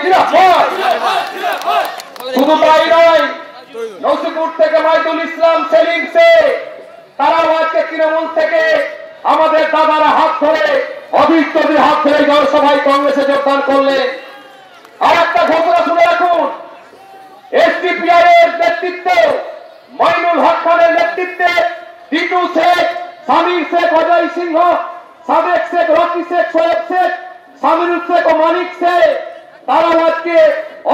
জিন্দাবাদ। শুধু তাই নয়, নসিপুর থেকে মাইদুল ইসলাম সেলিম সে তারাও আজকে তৃণমূল থেকে আমাদের দাদারা হাত ধরে অধীর চৌধুরীর হাত ধরে জনসভায় কংগ্রেসে যোগদান করলেন। আর একটা ঘোষণা শুনে রাখুন, এসডিপিআই এর নেতৃত্বে মাইনুল হক খানের নেতৃত্বে টিটু শেখ, সামির শেখ, অজয় সিংহ, সাদেক শেখ, রকি শেখ, সোয়েব শেখ, সামিরুল শেখ ও মানিক শেখ তারাও আজকে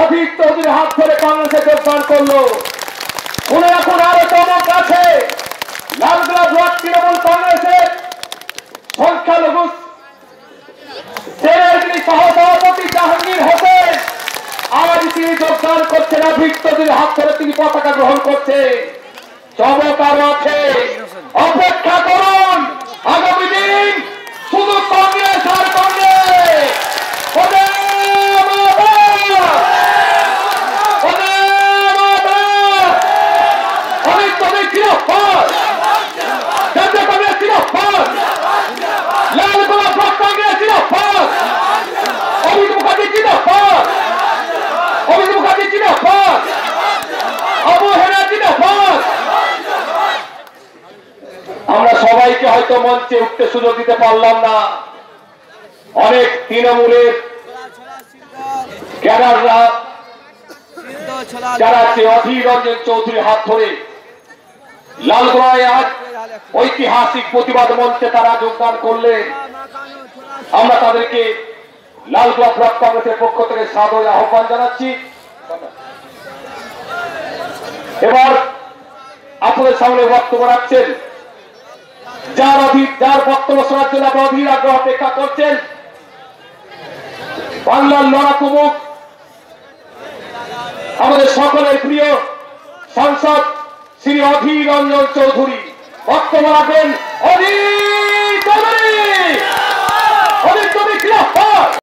অধীর চৌধুরীর হাত ধরে কংগ্রেসে যোগদান করলো। শুনে রাখুন, আরো চমক আছে। লালগোলা ব্লক তৃণমূল কংগ্রেসের সংখ্যালঘু সেনের যিনি সহসভাপতি জাহাঙ্গীর হোসেন আজ তিনি যোগদান করছেন, অধীর চৌধুরীর হাত ধরে তিনি পতাকা গ্রহণ করছেন। চমক আরো আছে, অপেক্ষা করুন। আগামী দিন শুধু কংগ্রেস আর কংগ্রেস। আমরা সবাইকে হয়তো মঞ্চে উঠতে সুযোগ দিতে পারলাম না। অনেক তৃণমূলের ক্যাডাররা যারা অধীর রঞ্জন চৌধুরীর হাত ধরে লালগোলায় আজ ঐতিহাসিক প্রতিবাদ মঞ্চে তারা যোগদান করলেন, আমরা তাদেরকে লালগোলা ব্লক কংগ্রেসের পক্ষ থেকে সাদরে আহ্বান জানাচ্ছি। এবার আপনাদের সামনে বক্তব্য রাখছেন যার বক্তব্য শোনার জন্য আপনারা অধীর আগ্রহ অপেক্ষা করছেন, বাংলার লড়াকু মুখ আমাদের সকলের প্রিয় সাংসদ শ্রী অধীর রঞ্জন চৌধুরী বক্তব্য রাখেন। অধীর